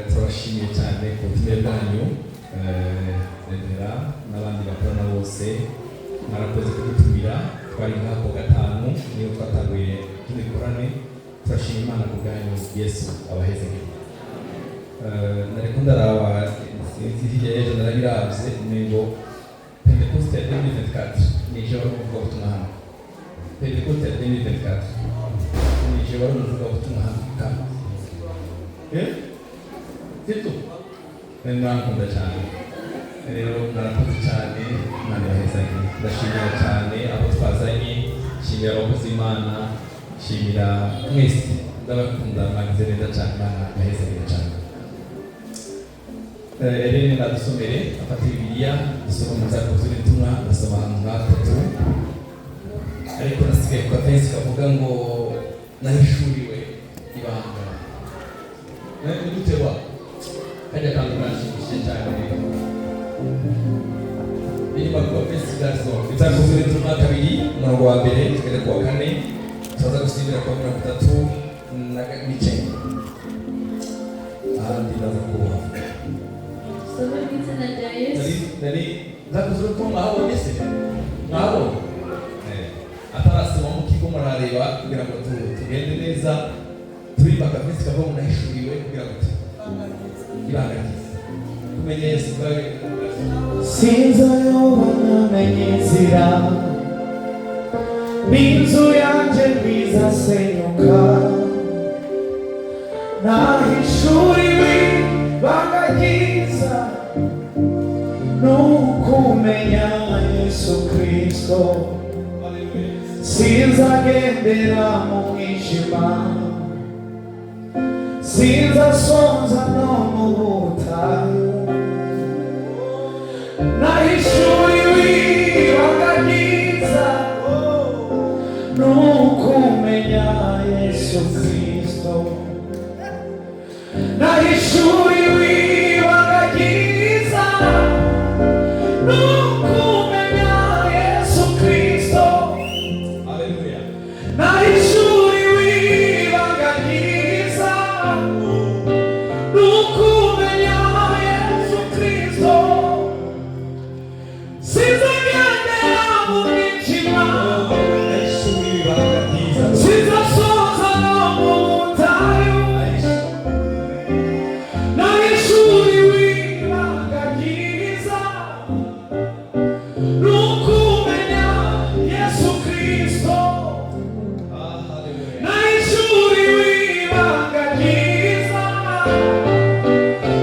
turashimiye cyane ku butumire bwanyu Rendera n'abandi bakorana bose mwarakoze kudutumira twari nk'ako gatanu niyo twataguye tubikorane turashima Imana ku bwanyu Yesu abaheze nariko ndaraba hirya y'ejo narabiravye ngo Pentecoste 2024 ni ijoro kuvuga ubutumwa hano Pentecoste 2024 ni ijoro kuvuga ubutumwa hano Sito nkunda cyane rero narakoze cyane Imana yahezanye ndashimira cyane abo twazanye shimira abakozi Imana shimira mwese ndabakunda mwagize neza cyane Imana yahezanye cyane Elene nadusomere afata Bibiliya dusoma mu zakoze ubutumwa ndasoma ahantu nk'atatu ariko nasigaye ku kapensi kavuga ngo nahishuriwe ibanga Ndutewa kajya kanduranshimishije cyane niba ku kapensi gaso zakoze ubutumwa kabiri umurongo wa mbere tugeze ku wa kane tuza gusubira ku wa 39 ahandi ndaza kubaha Somo ry'izina rya Yesu. Dari zakoze ubutumwa aho wese aho atarasoma mu kigo murareba kugira ngo tugende neza turiba kapensi kavuga ngo nahishuriwe kugira ngo ibanga ryiza kumenya Yesu bwawe sinzayoba namenye inzira n'inzu yanjye ntizasenyuka nahishuriwe ibanga ryiza n'ukumenya Yesu Kristo sinzagendera mu mwijima sinzasonza no mu butayu nahishuriwe ibanga ryiza n'ukumenya Yesu Kristo nahishuriwe ibanga ryiza n'ukumenya Yesu Kristo Haleluya nahishuriwe ibanga ryiza n'ukumenya Yesu Kristo sinzagendera mu mwijima nahishuriwe ibanga ryiza sinzasoza no mu butayu nahishuriwe ibanga ryiza n'ukumenya Yesu Kristo Haleluya nahishuriwe ibanga ryiza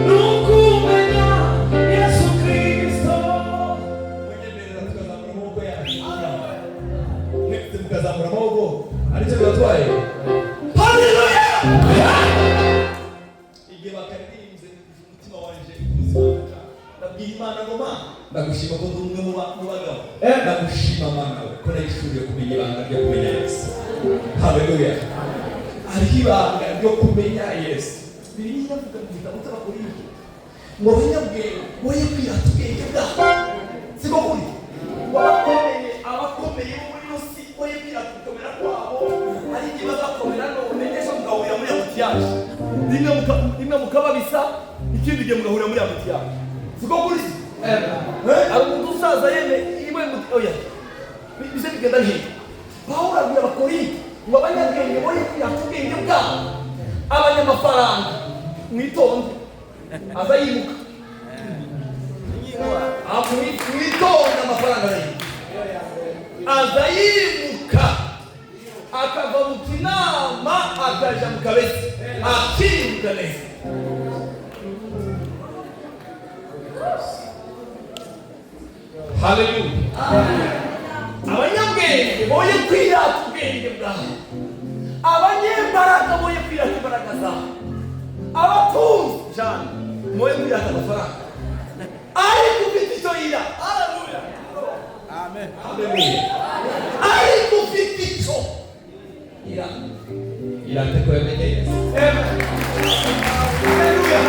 n'ukumenya Yesu Kristo mwenyemerera tukazamura amaboko yacu mwese mukazamura amaboko aricyo bibatwaye haleluya igihe bakaririmze umutima wanje ubuzima ndabwira Imana ngo Mana ndagushima ko ndi umwe mu bagabo ndagushima Mana ko nahishuriwe kumenya ibanga ryo kumenya Yesu haleluya hariho ibanga ryo kumenya Yesu Bibiliya iravuga mu gitabo cy'Abakorinto ngo abanyabwenge boye kwirata ubwenge bwabo siko kuri abakomeye bo muri ino si boye kwirata gukomera kwabo ari igihe bazakomera none ejo mugahurira muri ambutiyaje rimwe mukababisa ikindi gihe mugahurira muri ambutiyaje siko kuri ari umuntu usaza yeme imwe oya bize bigenda ntiyo Pawulo abwira Abakorinto ngo abanyabwenge boye kwirata ubwenge bwabo abanyamafaranga mwitonde aza yimuka mwitonde amafaranga aza yimuka akava mu kinama akaja mu kabezi akimuka neza haleluya abanyabwenge boye kwirata ubwenge bwabo abanyembaraga boye kwirata imbaraga zabo abatunzi cyane moye kwirata amafaranga ariko ufite icyo yira haleluya amen haleluya ariko ufite icyo yira irate ko yamenye Yesu amen haleluya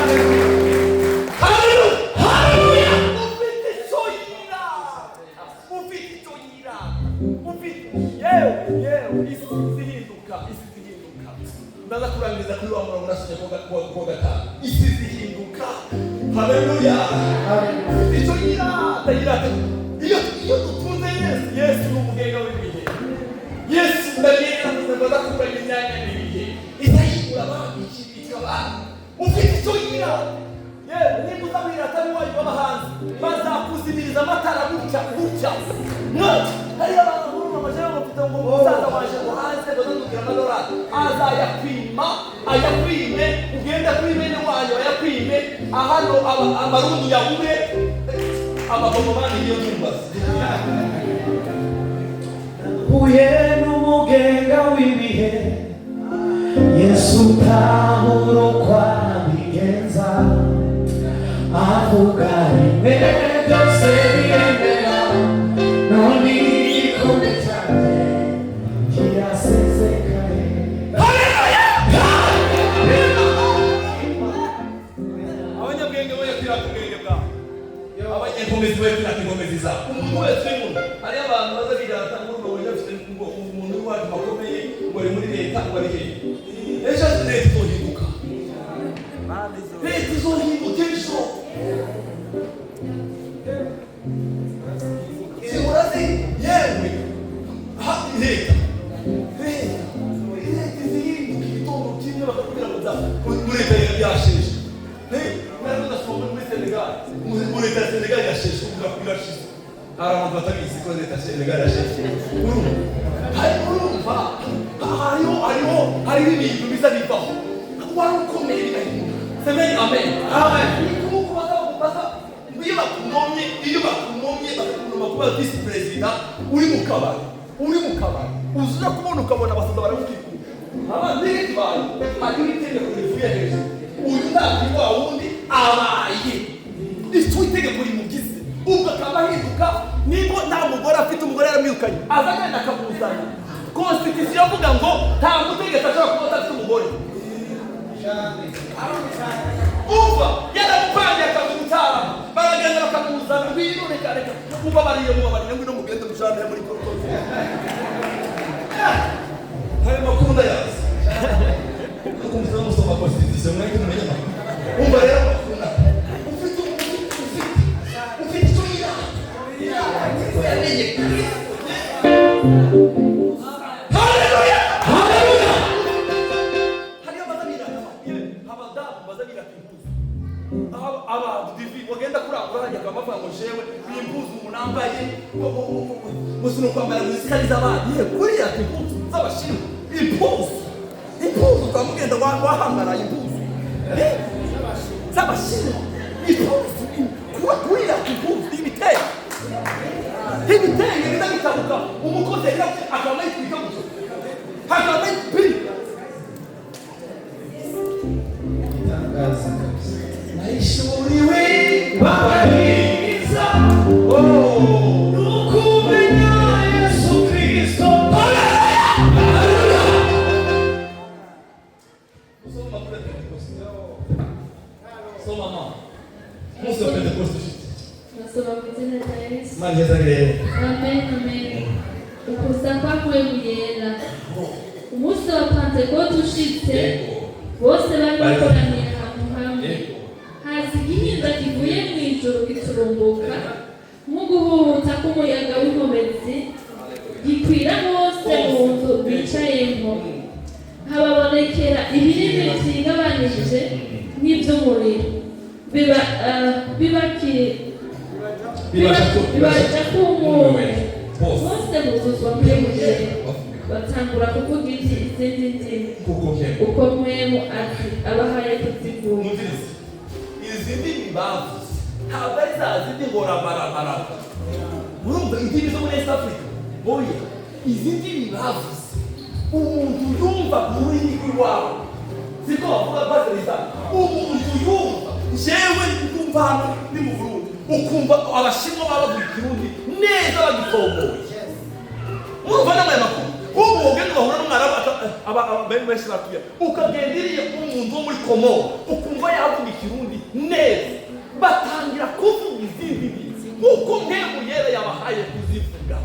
haleluya haleluya ufite icyo yira ufite icyo yira ufite yewe isi zihinduka ndaza kurangiza kuri wa murongo nasomye ko gatanu isi zihinduka. Haleluya. Icyo yiragira iyo dutunze Yesu ni umugenga w'ibihe. Yesu ndagenda kuzaza kuranya imyanya n'ibihe. Izahindura abantu ikibika abantu. Ufite icyo yiragira. Niba uzabwira atari wowe w'abahanzi bazakuzimiriza amatara gutya. Hariyo abantu b'ubu amajyana bafite ngo umusaza waje ngo hanze bazamubwira amadolari azayakwima ayakwime ugenda kuri bene wanyu ayakwime ahano abarundi yabure abagomani niyo tumbaza huye n'umugenga w'ibihe Yesu taburo kwabigenza avuga rimwe byose biremera none igikombe cyanjye kirasesekaye. abanyabwenge boye kwirata ubwenge bwabo abanyenkomezi boye kwirata inkomezi zabo. Umuntu wese uri muno hariyo abantu baza birata ngo ubonye afite ngo umuntu w'iwacu bakomeye ngo ari muri leta ngo ari hehe. Ejo leta izohinduka. Leta izohinduka ejo. Urazi yewe leta izihinduka igitondo kimwe bakakubwira ngo muri leta yasheje. Muri Senegal muri leta ya Senegal yasheje irashize. Hari abantu batabizi ko leta ya Senegal yasheje. Urumva hariho ibintu biza bivaho wari ukomeye bigahinduka. Semeni amen. Kuko iyo bakunomye bakakunoma kuba visi perezida uri mu kabari uzuza kubona ukabona abasaza baramukikura abandi n'ibindi bantu hariho itegeko rivuye hejuru uyu ntabwo wa wundi abaye icyo itegeko rimugize ubwo akaba ahinduka. niba nta mugore afite umugore yaramwirukanye azagenda akamuzana. Konstitusiyo avuga ngo nta mutegetsi ashobora kuba adafite umugore. Umva yaramupangiye akazumutara baragenda bakamuzana ngwino reka mubabariye ngwino mugende mujanire muri korokoro. Hari makuru ndayazi kuko muza musoma konstitusiyo mwahita mumenya amakuru. Umva rero makuru ufite icyo yamenye. Haleluya. Hariyo abadamu bazabira impuzu abantu divi bagenda kurangura hajya amavuga ngo jewe impuzu umunambaye muzi no kwambara muzikari z'abandi kuriya impuzu z'abashinwa impuzu twamugenda wahangara impuzu z'abashinwa impuzu kuba kuriya impuzu ibitenge biza bitabuka umukozi akaba yitwika gusa hakaba yitwika naishuriwe babariza nukumenya Yesu Kristo. Soma mama Musa Pentecoste Nasoma kwa jina la Yesu. Amen. Ukuza kwakwe muyera umunsi wa Pentecote ushitse bose bari bakoraniye ahantu hamwe. Haza igihinda kivuye mu ijuru giturumbuka nk'uguhuhuta k'umuyaga w'inkomezi gikwira hose mu nzu bicayemo. Hababonekera ibirimi byigabanije nk'iby'umuriro bibaca ku muntu bose buzuzwa muri mugere batangura kuvuga izindi ndimi uko mwemu ati abahaye kuzivuga. Izi ndimi bavuze ntabwo ari za zindi ngo rabarabara. Urumva indimi zo muri East Africa oya izi ndimi bavuze umuntu yumva ururimi rw'iwawe siko bavuga baziriza umuntu yumva jewe ndumva hano ni mu Burundi ukumva abashinwa bavuga ikirundi neza bagitomoye. Urumva n'amaya makuru ubu ugenda bahura n'umwarabu benshi batuye ukagendiriye umuntu wo muri Komoro ukumva yavuga ikirundi neza batangira kuvuga izindi ndimi nk'uko mwemu yera yabahaye kuzivuga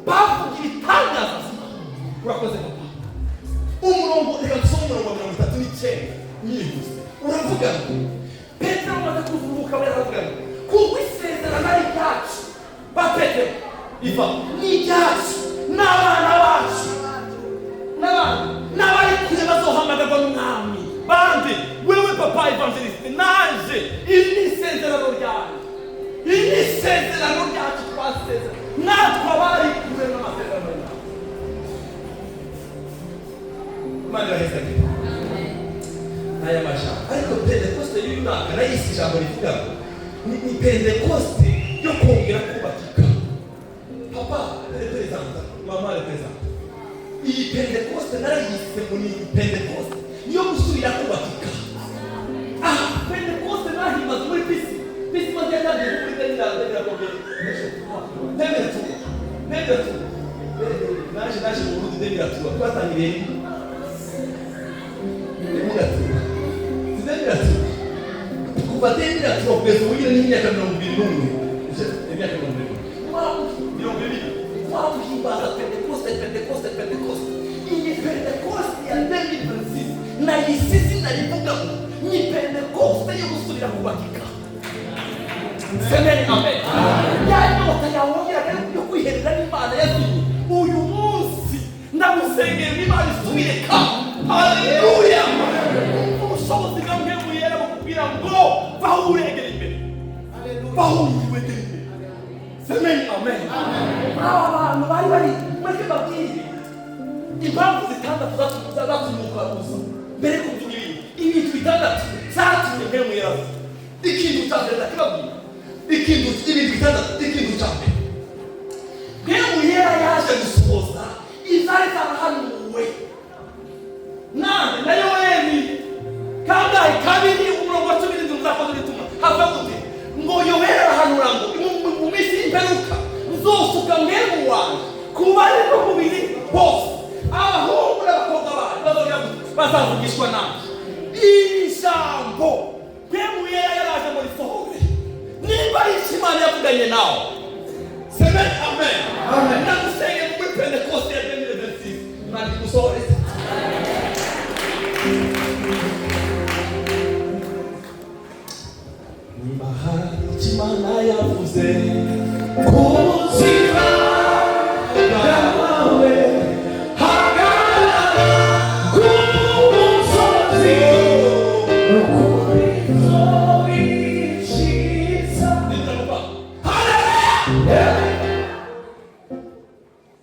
bavuga ibitangaza. Urakoze papa. Umurongo reka tusome umurongo wa 39 yihuse uravuga ngo Petero amaze kuvuka we aravuga ngo kuko isezerano ari ryacu ba Petero iva ni ryacu n'abana bacu n'abari kure bazohamagarwa n'umwami bandi wewe papa evangeliste naje iri ni isezerano ryacu iri ni isezerano ryacu twasezerano natwe abari kure n'amasezerano yacu Imana irahesage aya mashaka ariko Pentecoste y'uyu mwaka nayise ijambo rivuga ni Pentecoste yo kongera kubakika papa representa mama representa iyi Pentecoste narayise ngo ni Pentecoste yo gusubira kubakika Pentecoste nahimaze muri bisi magenda muri ndenda kongera nende tu naje mu rundi ndenda tu twatangiriye kuva ndenda tu kugeza ubu n'imyaka 21 imyaka 21 wahimbaza Pentecoste iyi Pentecoste ya 2026 na yisisi narivuga ngo ni Pentecoste yo gusubira kubakika semeni amen yanyota yawongera yo kwiherera n'Imana yasinye uyu munsi ndagusengera n'Imana isubire ka haleluya ubushobozi bwamwe buyera bukubwira ngo bahurengera imbere bahuriwegera imbere semeni amen aba bantu bari mwese babwire impamvu zitandatu zatumuka gusa mbere kuvuga ibintu bitandatu zatumye mpemu yaraza ikintu cya mbere ndakibabwira ibintu bitandatu ikintu cya mbere mpemu yera yaje gusohoza izari zarahanuwe nande na Yoeli kangahe kabiri umurongo wa 17 uzakoze bituma hava gute ngo Yoeli arahanura ngo mu minsi y'imperuka nzosuka mpemu wanjye kuba ari no mubiri bose abahungu n'abakobwa bacu bazavugishwa nanjye iri jambo mpemu yera yaraje muri sohore nimba ari Imana yavuganye nawe semeni amen ndagusengera muri Pentecoste ya 2026 Imana igusohore nimba hari Imana yavuze ubuzima bwawe hagarara ku musozi ukuri nzobiciza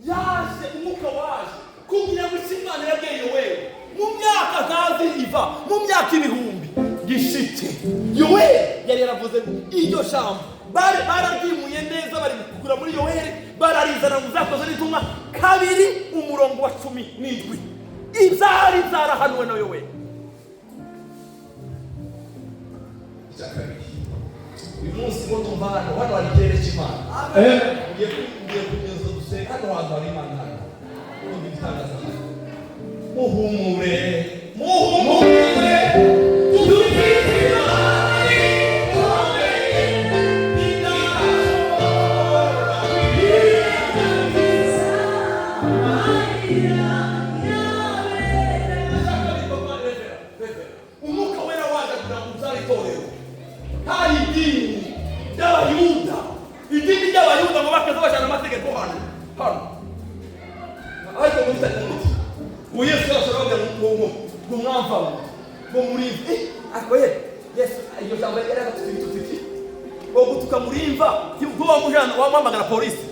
yaje umwuka waje kugira ngo Imana yabwiye Yoeli mu myaka ntazi iva mu myaka ibihumbi gishike Yoeli yari yaravuze iryo jambo bararyimuye neza bari kugura muri Yoeli bararizana mu zakoze n'intumwa kabiri umurongo wa 17 ibyari byarahanuwe na Yoeli uyu munsi ngo tumva hano hari ikirere cy'Imana ugiye kugeza gusenga hano hantu hari Imana hano ubundi bitangaza muhumure umwuka wera waje kugira ngo uzare itorero hari idini ry'abayuda ngo bakaza bashaka amategeko hano ariko muri tatu Yesu yashobora ngo mwamva ngo murimva ariko Yesu iyo jambo yari agatufiti ngo gutuka murimva ngo wamujana wamamagara polisi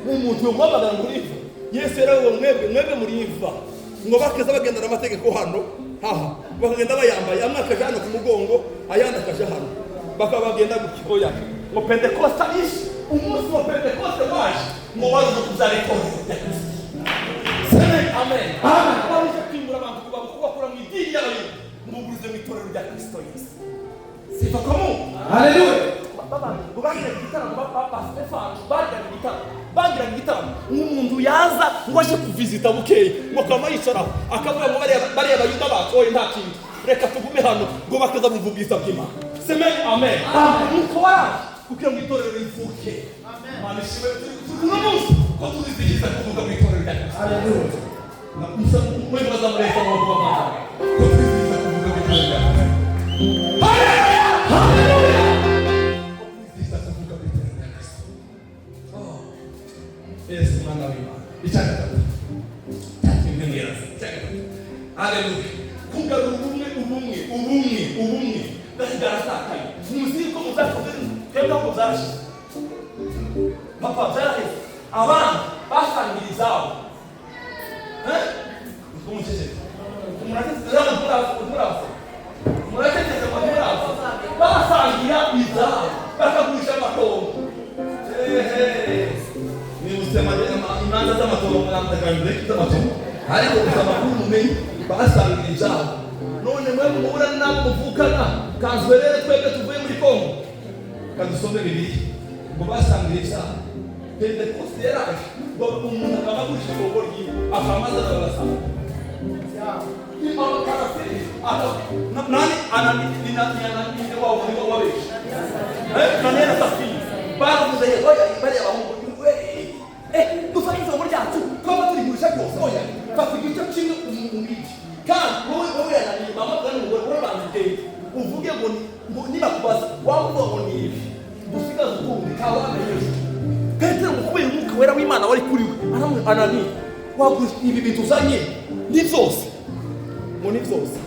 umuntu yo mwamagara murimva Yesu yari ngo mwebwe murimva ngo bakaza bagendana amategeko hano bakagenda bayambaye amwe akaja hano ku mugongo ayandi akaja hano bakabagenda gukihoya ngo Pentecoste ishi umunsi wa Pentecoste waje ngo waje kuzara itorero rya Kristo amen baje kwimura abantu kubakura mu idini y'abayuda mubuze mu itorero rya Kristo Yesu sifa kwa Mungu haleluya baba ngo bagira igitaramo papa Stefano bagira igitaramo umuntu yaza ngo aje kuvizita bukeye ngo kama yicara akavuga ngo bari abayuda bacu oye nta kintu reka tugume hano ngo bakaza muvugiza bw'Imana semeni amen nuko kugira ngo itorero rivuke Imana ishimwe turi munsi ko tuzizihiza kuvuga mu itorero rya Kristo haleluya musa mwe bazamureka mu Rwanda ko tuzizihiza kuvuga mu itorero ntabwo byarashize papa byaraheze abana basangira izabo umuceceke muratekereza amaherazo basangira izabo bakagurisha amatongo nibutse imanza z'amatongo mwamuteganyije z'amatongo ariko gusa amakuru mumenye basangira izabo none mwe muhura nabo muvukana kanzwe rero twebwe tuvuye muri Kongo kadusome Bibiliya ngo basangira izabo Pentekoste yaraje ngo umuntu akagurisha itongo ryiwe akamaza arabasanga nani ananini wao ni waweshi kanena safini baravuze oya bari abahungu dufanye izo muri cyacu twaba turi gurisha byose oya fata igice kimwe umubiki kandi wowe yananiye mama kandi wowe banzite uvuge ngo niba kubaza wavuga ngo ni ibi dusigaze ukundi kawamenyesha Petero mukubera umwuka wera w'Imana wari kuri we ananiye wagurisha ibi bintu uzanye ni byose ngo ni byose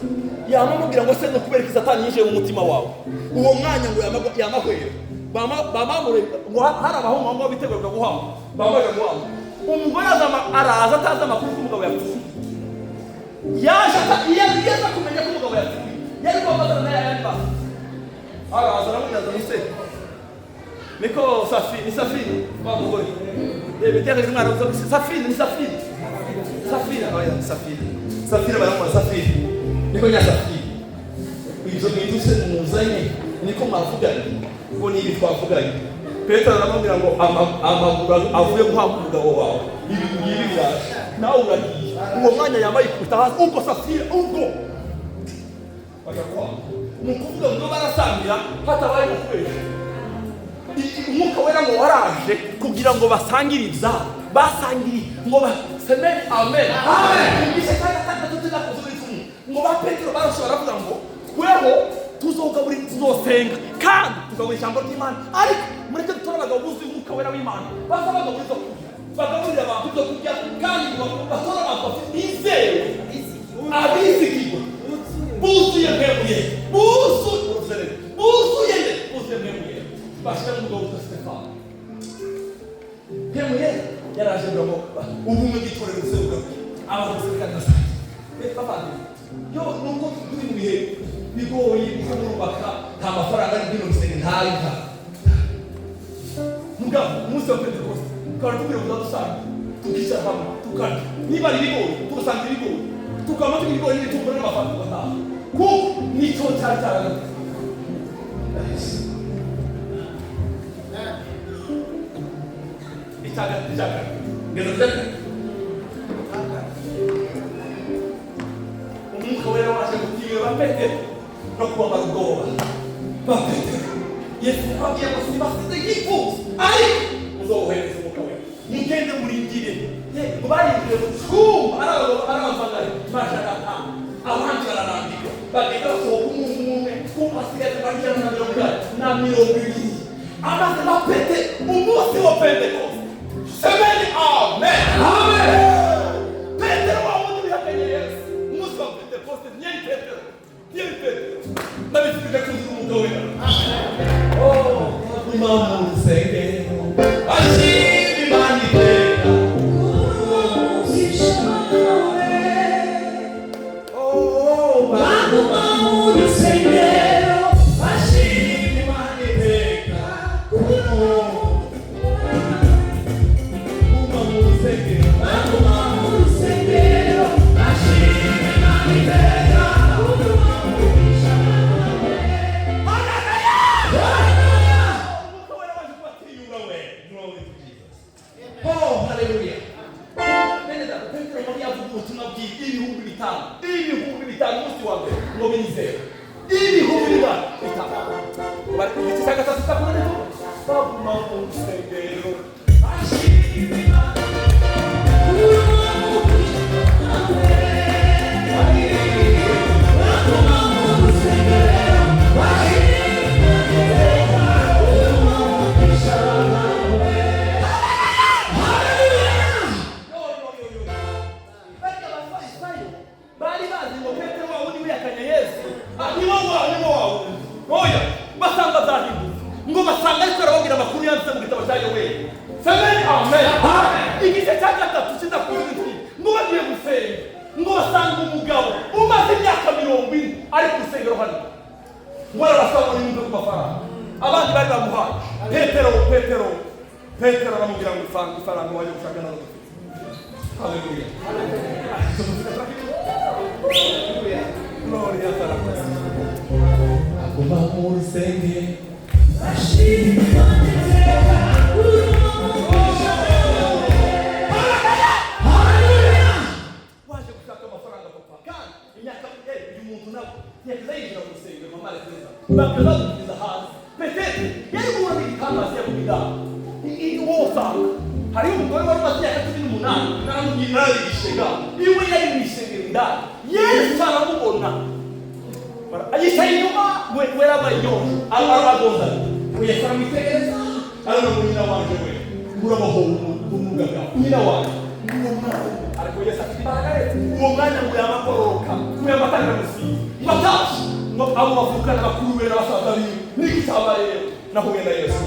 yamamubwira ngo se no kubereka Satani yinjiye mu mutima wawe uwo mwanya ngo yamahwera bamamure ngo hari abahungu ngo bitegurwa guhamba bamaje guhamba umugore araza ataza amakuru k'umugabo yapfuye yaje kumenya ko umugabo yapfuye yari kwamagana naye yamba araza aramuyaza muse niko Safini wa mugore bitega umwana uzo Safini oya Safini baramwa Safini niko nya Safini izo nginduse muzanye niko mwavuganye ngo ni ibi twavuganye Petero aramubwira ngo amaguru avuye guhabwa umugabo wawe ibi ngibi biraje nawe uragiye uwo mwanya yambaye kutahaza ubwo Safini ubwo bakakwa mukuvuga ngo barasangira hatabaye mukubesha umwuka wera ngo waraje kugira ngo basangire ibyabo basangire ngo basemere amen igice cya gatandatu tuzakuzuza ngo ba Petero barashobora kuvuga ngo tweho tuzosenga kandi tugaburira ijambo ry'Imana ariko mureke dutora abagabo buzuye umwuka wera w'Imana baza bagaburiza kurya bagaburira abantu ibyo kurya kandi batora abantu bafite bizeye abizigirwa buzuye mwemuye buzuye mwemuye bashira mu bwoko bwa Stefano mwemuye yaraje ngo ubumwe bw'itorero buseruka abantu basekana cyane papa yo nuko turi mu bihe bigoye kubaka nta mafaranga ari bino bisenge ntayo mugabo umunsi wa Pentecoste kandi tubwire uzadusanga tukicara hamwe tukana niba ari ibigori tugasanga ibigori tukama ibigori n'ibitunguru n'amafaranga bataha kuko nicyo cyari cyaragaragaye icyaka ngeze umwuka wera waje gutira Petero no kubamara ubwoba ba Petero Yesu abwiye ngo sibasize yifuza ariko uzohereza umwuka wera mugende murindire mubayinjire mu cyumba arabavagari bashaka abandi bararambirwa bagenda basohoka umwe kuko hasigaye bagera na mirongo ibiri amaze ba Petero umunsi wa Pentecoste semeni amen Petero wawundi bihakanye Yesu umunsi wa Pentecoste nyeri Petero nabifite kuzuza umwuka wera Imana urusenge ashimwe Imana iteka ngo basanga ariko arababwira amakuru yanditse mu gitabo cya Yoweli. Semeni amen. Igice cya gatatu kidakuze iki ngo bagiye gusenga ngo basanga umugabo umaze imyaka 40 ari ku rusengero hano ngo arabasaba n'imwe ku mafaranga abandi bari bamuhaye. Petero aramubwira ngo usanga ifaranga waje gushaka nazo. Haleluya. Gloria a Deus. Agora vamos seguir. Waje gushaka amafaranga papa kandi imyaka uyu muntu nabo yagenda gusenga mama areza bakaza kugiza hanze petete yari kubona igitangaza yakubida iwosa hari umugore wari maze imyaka 18 naramubwira yigishenga iwe yari mwishenga Yesu aramubona ayisha inyuma we abayo aragonza Yesu aramitegereza aramubwira wanje we urabaho umugaga nyina wanje ariko Yesu afite imbaraga uwo mwanya ngo yamakoroka kuyamatanga musi matashi ngo abo bavukana bakuru be n'abasaza be n'igitaba rero nahuye na Yesu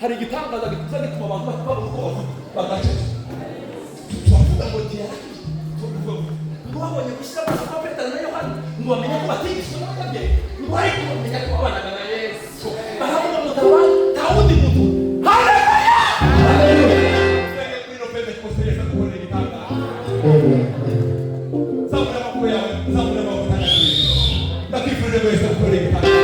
hari igitangaza gituzanye ku bantu bakaba uko bagace tuvuga ngo babonye gushyira kwa Petero na Yohana ngo bamenye ko batigishwa n'ababye ngo ariko bamenye ko babanaga na Yesu baravuga ngo tawundi muntu haleluya senge kuri no pende ko seye ko ni gitanga zamura makuru yawe zamura makuru kana ndakifuje ko Yesu ko ni gitanga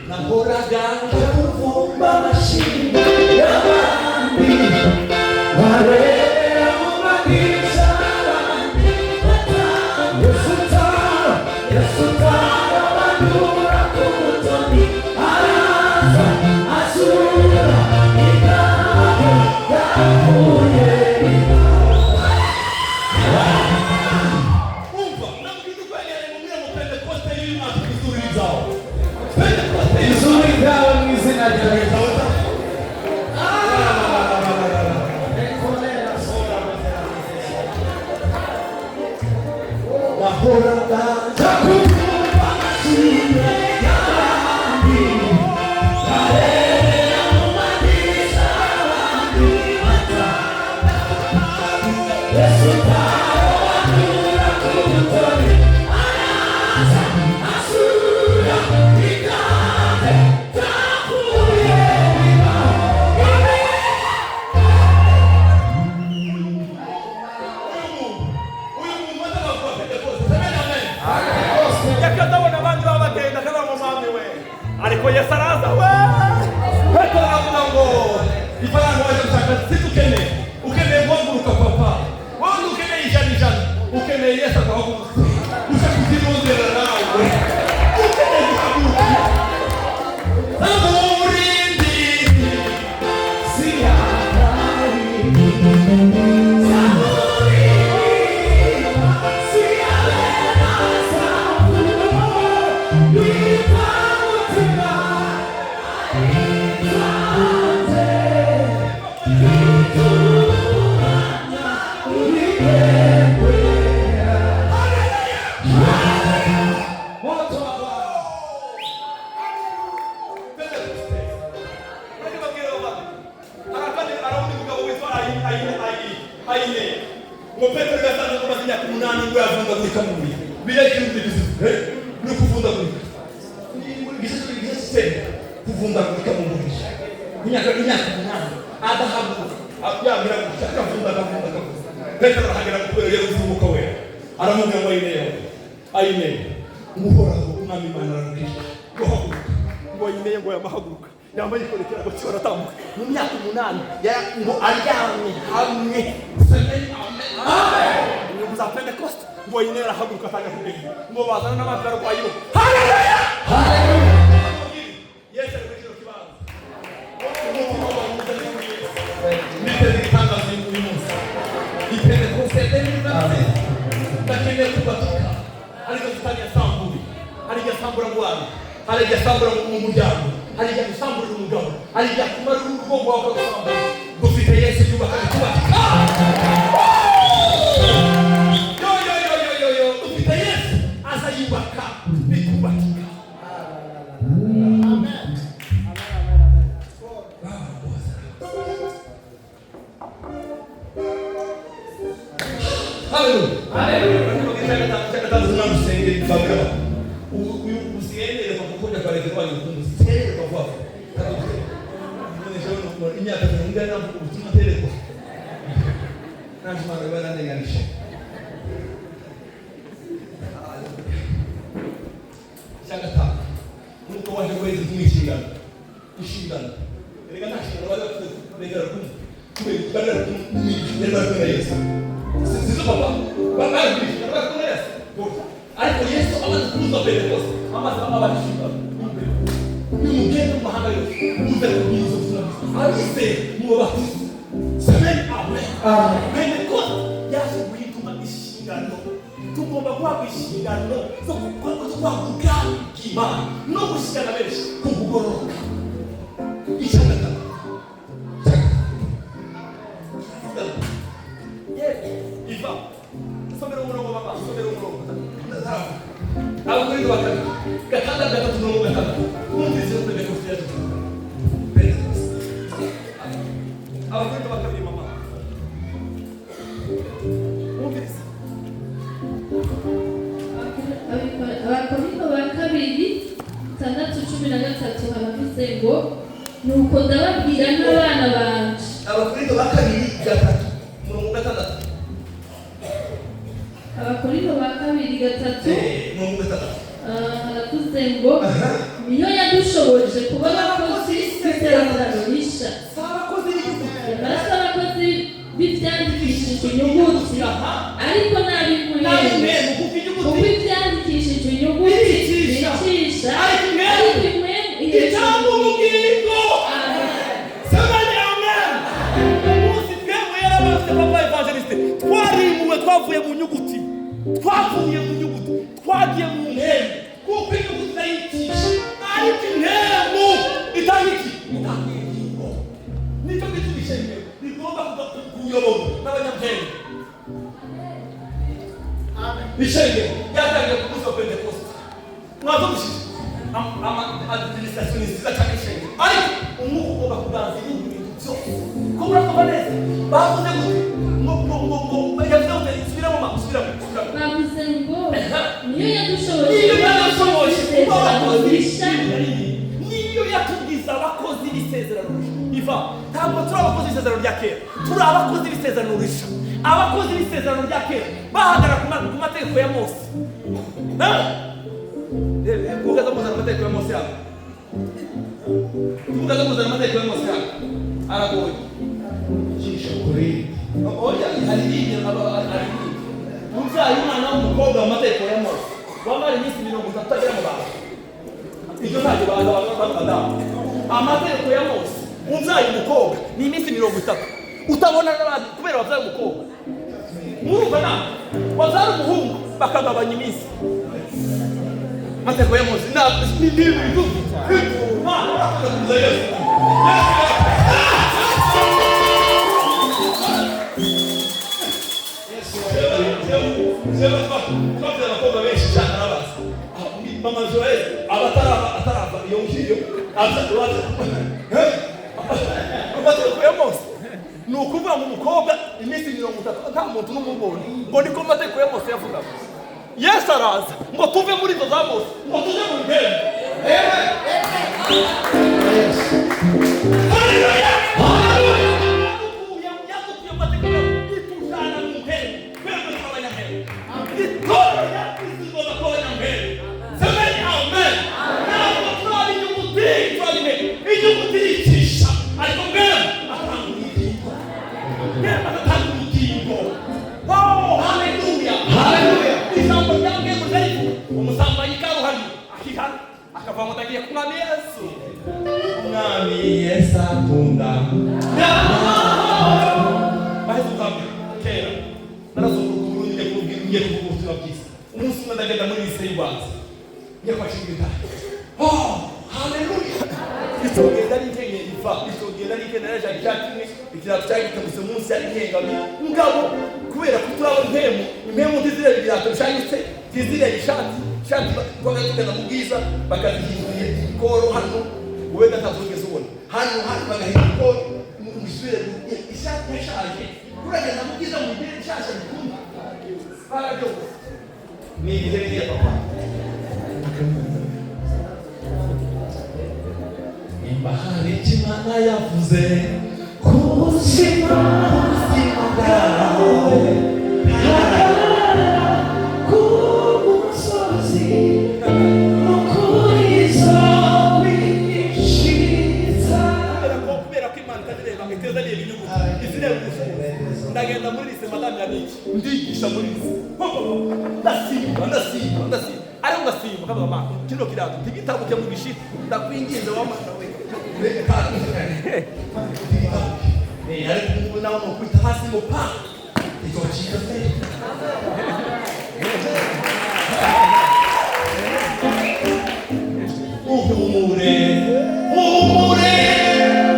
Nahoraga kuvumba amashimwe y'abandi barera mu madirishya abandi Yesu arabanyura ku butoni araza asura igare yahuye ariko Yesu araza we Petero aravuga ngo ifaranga waje gushaka situkene ukeneye guhaguruka papa wowe ukeneye ijana ukeneye Yesu akahaguruka ushaka kuzimuzera nawe ukeneye guhaguruka amurindi siyahari ngo yavundagurika mu mubiri bijya ikintu bigize no kuvundagurika igihe kuvundagurika mu mubiri imyaka umunani adahaguruka yabwira gushaka kuvundagurika Petero arahagera kubera rero umwuka we aramubwira ngo ayine umuhoraho umwami Imana aramubwira ngo ayine ngo yamahaguruka yambaye ikorekera ngo cyora tambuka mu myaka 8 ngo aryamye hamwe amen ngo za Pentecost ngo ayine arahaguruka atanga kugenda ngo bazana n'abandi barwayi bo haleluya Yesu ariko kibanza niteze itangazo uyu munsi Pentecost amen lakini kubatika alikotaka samburi alijasambura bwana alijasambura mu muryango alijasambura umugabo alijakumara urugo wako sambura gufite Yesu cyubaka kubatika yo gufite Yesu azayubaka bikubatika amen Hallelujah. Hallelujah. Kita senang sendiri bagaimana. Usiende kwa kukuja pale kwa yuko usiende kwa kwa. Ini ada penunggang yang cuma telepon. Nanti mana mana dengan ini. Jangan tak. Untuk wajib wajib misikan. Isikan. Ini kan nasi. Wajib negara pun. Negara pun. Negara pun Yesus. Sisi bapa. Bapa ini. Negara pun Yesus. Ariko Yesu amaze kuza Pentecost. Amaze abashika. Umugendo mahanga yo. Uza kubizo sana. Alize mubatizo. Amen. Amen. Pentecost yaje kwituma ishingano. Tugomba kwakishingano zo kwakuka Imana no gushikana benshi kugororoka. Ishangata. Iva. Somero umurongo baba, somero umurongo. Abakuri bakari. Gatanda gatatu no gatanda. Umvise Pentecost yaje. Pentecost. Abakuri bakari mama. Umvise. Abakorinto ba kabiri 6:13 haravuze ngo nuko ndababwira n'abana banje. Abakorinto ba kabiri 3:6. Abakorinto ba kabiri 3 haravuze ngo niyo yadushoboje kuba abakozi b'isezerano rishya. Barasa abakozi b'ibyandikishijwe inyuguti ariko nabimwe kuko ibyandikishijwe inyuguti bicisha ariko imwe Ijambo mugingo. Samani amen. Umunsi twebwe yarabaze papa evangeliste. Twarimuwe twavuye mu nyuguti. Twavuye mu nyuguti. Twagiye mu ntego. Kuko inyuguti nayicisha. Ariko intego itangiki. Itangingo. Nicyo bitubishenge. Bigomba kuyoboka n'abanyabwenge. Amen. Bishenge yatangiye kubuza Pentecost. Mwazomushije. Administration nziza cyane ishenge. Ariko umwuka ugomba kuganza ibintu byose. Ko murakoba neza. Bavuze gute? Ngo yavuze isubira mu masubira. bavuze ngo niyo yadushoboje kuba abakozi b'ishya. Niyo yatubwiza abakozi b'isezerano rishya. Iva, ntabwo turi abakozi b'isezerano rya kera. Turi abakozi b'isezerano rishya. Abakozi b'isezerano rya kera bahagara ku mategeko ya Mose. Kugaza muzana amategeko ya Mose yabo. Kugaza muzana amategeko ya Mose yabo. Aragoye. Cisha kuri. Oya, hariye ari. Umzayi umwana w'umukobwa amategeko ya Mose. Wamara iminsi 30 atagera mu bantu. Icyo ntabwo baza amategeko ya Mose. Umzayi umukobwa ni iminsi 30. Utabona n'abandi kubera wabyaye umukobwa. Murumva na wazara umuhungu bakagabanya iminsi. Mateko ya Mose na ni bitu. Mwana urakuza Yesu. Yesu. Kwa abakobwa benshi cyane arabaza. Mama Joel atarava iyo ngiyo azaduwaza. Mateko ya Mose. ni ukuvuga ngo umukobwa iminsi 30 nta muntu n'umubonye ngo niko amategeko ya Mose yavuga. Yesu araza ngo tuve muri izo za Mose ngo tujye mu ntebe. Haleluya! Haleluya! Yakuye amategeko itujana mu ntebe. Kwembe twabanya ntebe. Itoro yakwizigo bakobanya ntebe. Semeni amen. Ntabwo twari inyuguti twari inyuguti icisha ariko mbere atanga ubugingo. Oh, haleluya! Haleluya! Ijambo ryange muzarifu umusambanyi karuhani akihana akava mu tagiye ku mwami Yesu. Mwami Yesu akunda. Bahise ukambe kera narazungurukuru njye kubwira ubutumwa bwiza. Umunsi umwe ndagenda muri lise y'Ibanza yakwashingita. Oh, haleluya! Isogenda n'inkenye iva isogenda n'inkenye yaje cyakimwe ikirato cyagitambutse munsi ari nkengami mugabo kubera kuturaba impemu ndizire ibirato cyangitse ndizire ishati kwaga tugenda mu bwiza bakazihinduye ikoro hano wowe gatazugeze ubona hano bagahinda ikoro musubire ishati yashaje kuragenda mu bwiza mu gihe cyashya bikunda barabyo ni ibihe papa bahari Imana yavuze kushima bwawe ku musozi ukurizo wishitsa kubera ko Imana itareba iteza niye inyungu izireba gusa ndagenda muri lise madame yaniki ndigisha muri lise ndasimba ariho ngasimba kaba mama kino kirato ntigitabuke mu gishiti ndakwinginze wamana we ariko nawe mukwita hasi mu pa icocika se uhumure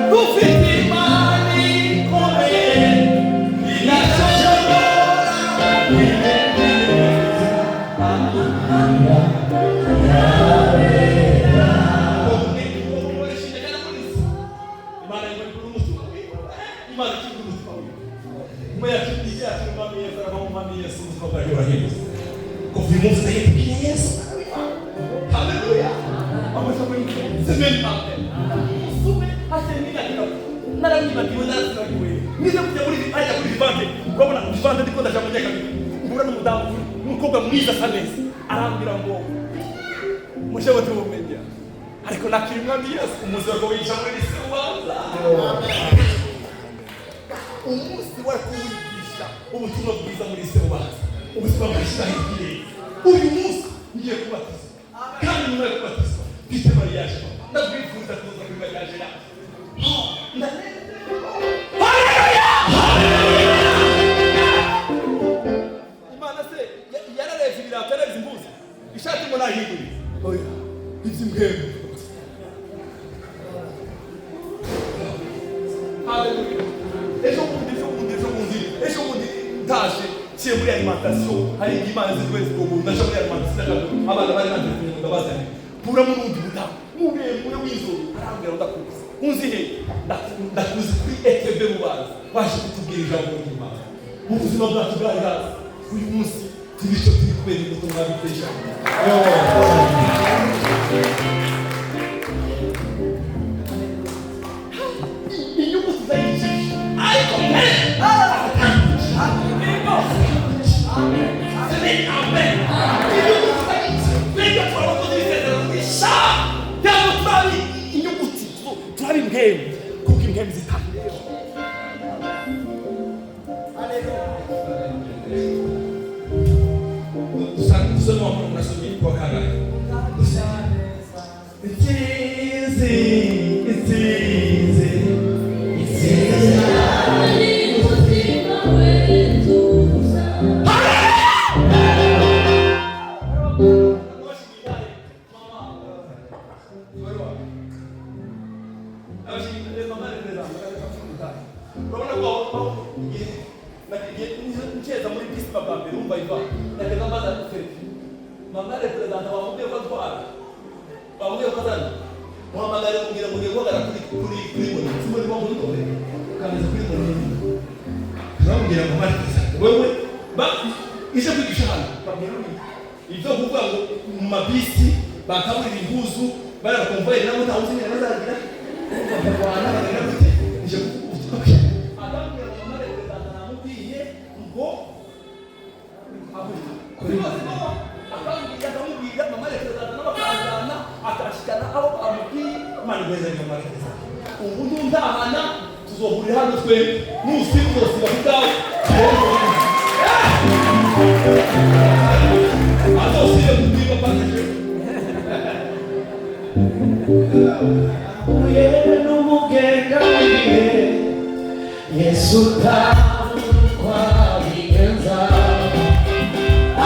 dufite imana ikomeye inashobora mwiza sanesi arambira ngo mushewe tumumenya ariko nakiri mwami Yesu umuzago wica muri lise y'Ubanza umunsi wa kuwigisha ubutumwa bwiza muri lise y'Ubanza ubuzima bwashahiriye uyu munsi ngiye kubatizwa kandi nyuma yo kubatizwa mfite mariage ndabwifuza kuza kuri mariage yawe ishati mbona higuri oya izimgemu haleluya ejo bundi ndaje ciye muri alimentation hari imana zitweze gogo ndaje muri alimentation abana bari nanje ndabazanye pura mu rundi butamu mubemure wizo arambira ndakuzi unzihe ndakuzi kuri ETB Bubanza waje kutubwira ijambo ry'Imana ubuzima bwacu bwari hasi uyu munsi tubisho turi kubera ubutumwa bw'Imana inyungu tuzayicisha ariko turabi impembe kuko impembe zitanga seulement on a subi pour canal. It's easy. Muhammad Ali kugira ngo ngegwa kuri muri muri muri muri muri muri muri muri muri babwira ngo Martha wewe ije kwigisha hano babwira ibyo kuvuga ngo mu mabisi bakaburira impuzu bari bakonvoyeri nabo ntawuzi neza bazagira bakabana bagenda gute ije kuvuga agambira ngo mama rero namubwiye ngo kuri bose baba akambwira mama rero n'abakazana akashikana abo amubwiye mani beza yo Martha ubu ndahana tuzohurira hano twe musi tuzosiba kudawe azosibe kudiba panje uyene n'umugenda wiwe Yesu kwa bigenza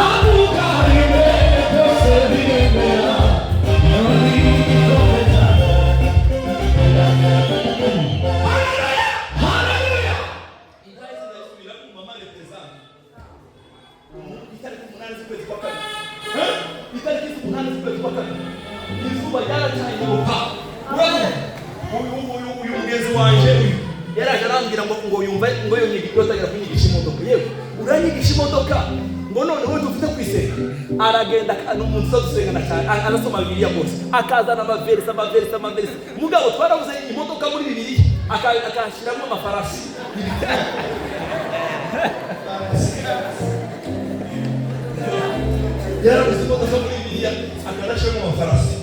amukarime byose biremera noni bikomeza haleluya indazi ndayisubira ku mama represent itariki 8 z'ukwezi kwa kane itariki 8 z'ukwezi kwa kane izuba ryaracanye upa uyu mugenzi wanje uyu yaraje arambwira ngo yumva ngo yo nyigisho tagira kunyigisha imodoka yewe uranyigisha imodoka ngo none wowe dufite kwiseka aragenda n'umuntu uzadusenga cyane arasoma Bibiliya bose akazana amaverse mugabo twarabuze imodoka muri Bibiliya akashiramo amafarasi yarabuze imodoka muri Bibiliya akanashiramo amafarasi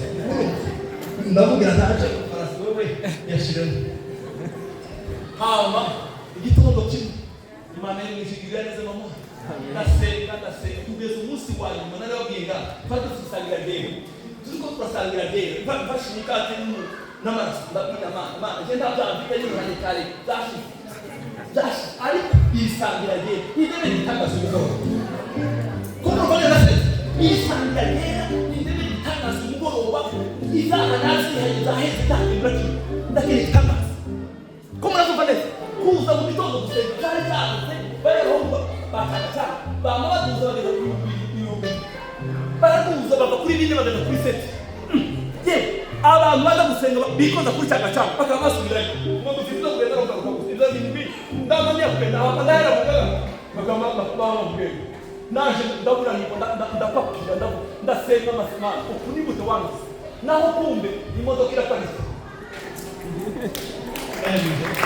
ndamubwira ntaje amafarasi wewe yashiramo hama igitondo kimwe Imana yimishigirira neza mama ndasenga kugeza umunsi wa nyuma narababwira fata tusangira demo turiko turasangira demo mfashe umukate n'amaraso ndabwira Imana je ndabyandika nyine kare zashi ariko isangira demo idebe nitagaza umugoroba kuko mbona nase isangira demo idebe nitagaza umugoroba izana nasi haheze takibiraki ndakiri tamazi ko murazuva neza kuza mu gitondo gusenga cyane barahomba bakata bamaduza bageza baraduza bava kuri bine bageza kuri seti ye abantu baza gusenga bikoza kuri cyangwa bakamasubiranyo ngo dufite kugenda bakaruka gusiza ibintu ndamanya kugenda abandahera mugaga bakama mubwenge naje ndabura niko ndapapira ndasenga amasemana uku ni gute wanze naho kumbe imodoka iraparitse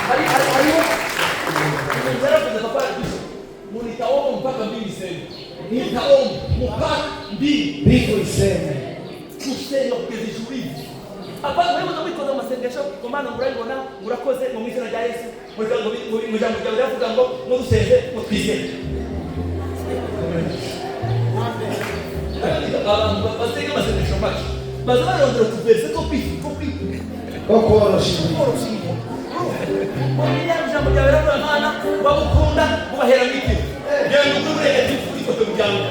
hariho yaravuze papa yagize munitaomba mpaka mbili sema nitaomba mpaka mbili iseme kusenga kugeza ijuru hivi apana wewe unabikoza amasengesho kwa maana murabibona murakoze mu mwizina rya Yesu mu jambo ryawe ravuga ngo muduseze mutwizere abantu basenga amasengesho make bazabarondera tuverse kopi jambo ryawe ravuga Imana bagukunda mubahera miki genda ukurege kuri kote mujyango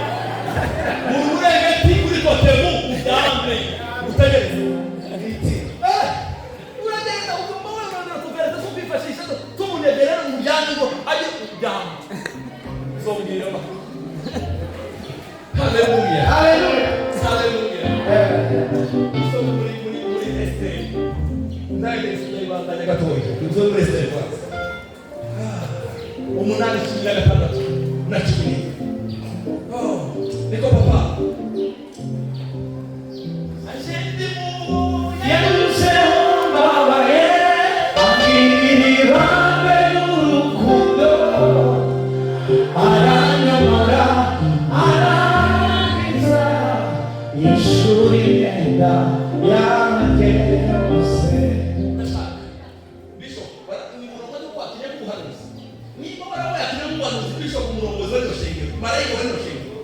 urege kuri kote mu udambe utegereze uragenda ugomba wewe tuverse ko bifashisha tumunegerera umujyango aje kujyamo zongera ba haleluya so muri Esther ndaje sibanda gatoya tuzo muri Esther kwanza umunani cumi na gatandatu na cumi niko papa ashindi mu yaruseho babaye akiribambe n'urukundo aranyamara arangiza ishuri yenda yanjye yose Bishop ni murongo cyo kwakira kuhanuza niba barawe yakira kuhanuza Bishop umurongozi wa shengero marayika wa shengero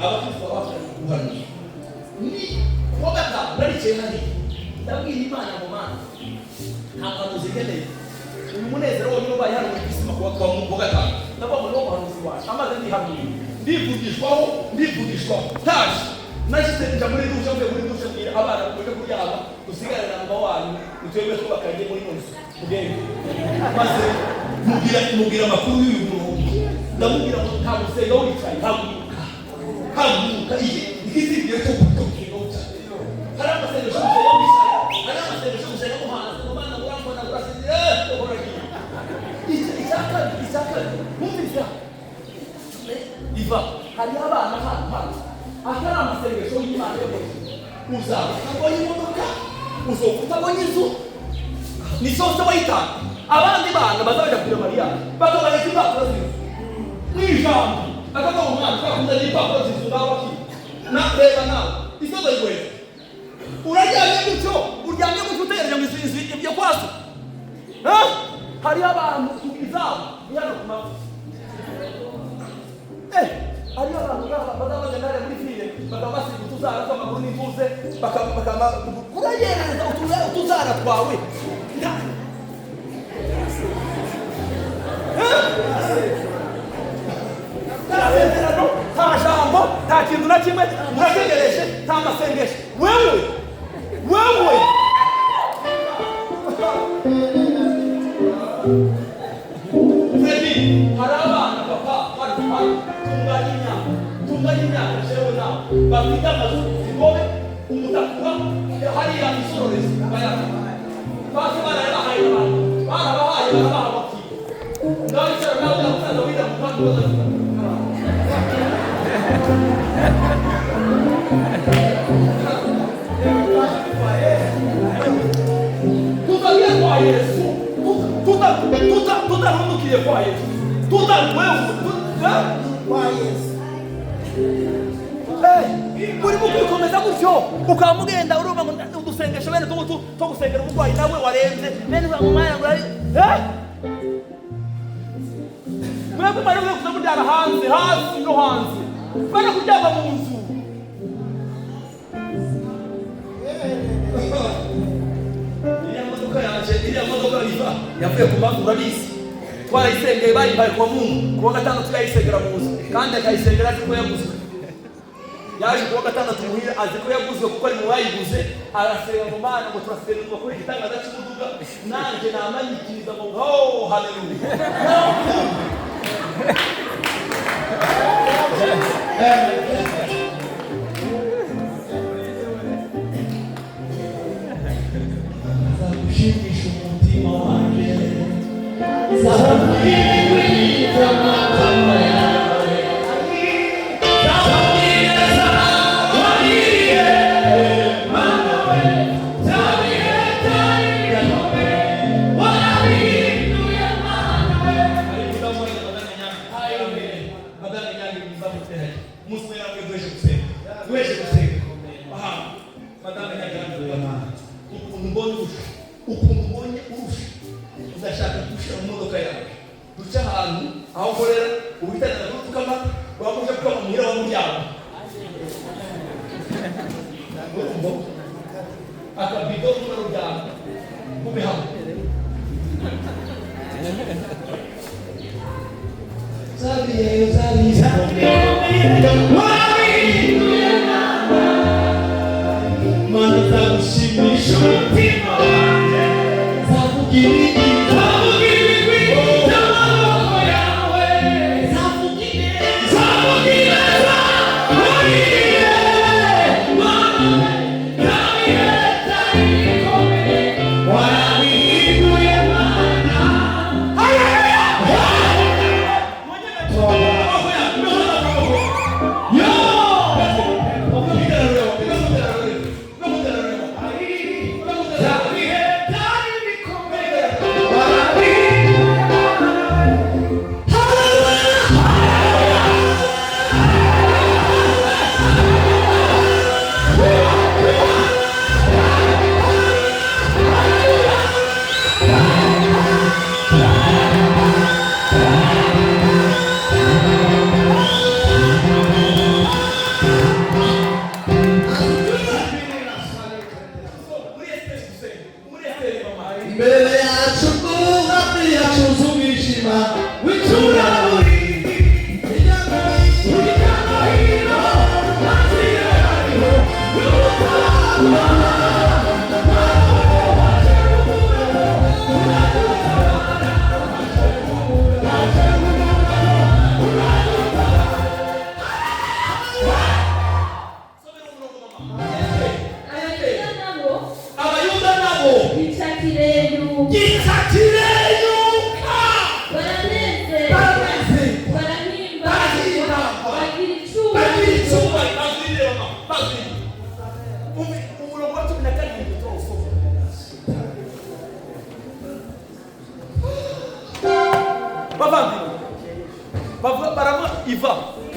abakristo bafite kuhanuza ni wabata narice hali ndabwira Imana mu mana ntahanuza ikeneye uyu munezero wo niba yari mu kisima kwa mu gatanu ndabwo ngo umuhanuzi wacu amaze ndihamye ndivugishwa taje nashyize njya muri dushe mbwira abana kuje kuryama dusigare na mama wanyu utwebwe twubakanye muri nzu ubwenge maze mubwira amakuru y'uyu murongo ndamubwira ngo nta gusenga wicaye haguruka igihe cyo kutokinga wicaye hari amasengesho gusenga wicaye hari amasengesho gusenga muhanze mu bana murambona murasizire icyakabiri hariho abana hano atari amasengesho y'Imana yo uzaba utabonye imodoka uzoka utabonye inzu ni zose wayitanga abandi bana bazabaja kureba Mariya bakabareka impapuro z'inzu n'ijambo akavuga umwana twakunda n'ipapuro z'inzu nawe akiri reba nawe isoza y'igweza uraryamye gutyo uryamye gutyo utegereje ngo inzu ibyo kwaso hariho abantu izabo ni hano ku mavi hariho abantu bazabagenda hariya muri file bakaba basiga utuzara tw'amaguru n'impuze uragereza utuzara twawe nta jambo nta kintu na kimwe murategereje nta masengesho wewe hari abana papa tunganya imyaka jewe nawe bafite amazu zigobe umutakura hariya isororezi basi barabahaye abantu barabahaye barabaha bakiri ngaho icara nawe umusaza wida mu kandi tutagiye kwa Yesu tutarundukiye kwa Yesu kwa Yesu muri mukomeza gutyo ukaba mugenda urumva ngo udusengesho bene two gusengera umurwayi nawe warenze bene uza mu mwanya ngo mwebwe mwari mwe kuza muryama hanze hasi no hanze bane kuryama mu nzu iriya modoka iva yavuye ku mazu urabizi twarayisengeye bayimpaye kwa Mungu kuwa gatandatu yayisengera mu nzu kandi akayisengera azi ko yaguzwe yaje kuwa gatandatu muhira azi ko yaguzwe kuko ari mu bayiguze arasenga mu Mana ngo turasenga kuri igitangaza cy'umuduga nanjye namanyikiriza ngo oh haleluya Zakushimisha umutima wanjye Zabwiriza amagambo yawe Zabwiriza wariye Mana we Zabwiriza yawe Warabinuye Mana we Madame Nyangi muzamutera muswera mwe dweje gusenga aha Madame Nyangi ukuntu mbonye urusha uzashaka gushira mu modoka yawe duca ahantu aho ukorera ubitanira n'utukama wamuje kwama muhira wa muryango akabido n'urujyana mubihamwe Mana zakushimisha umutima wanjye Zavugirigita n'amaboko yawe Zavugireza wariye Mana kabireta ikomeye Warabiye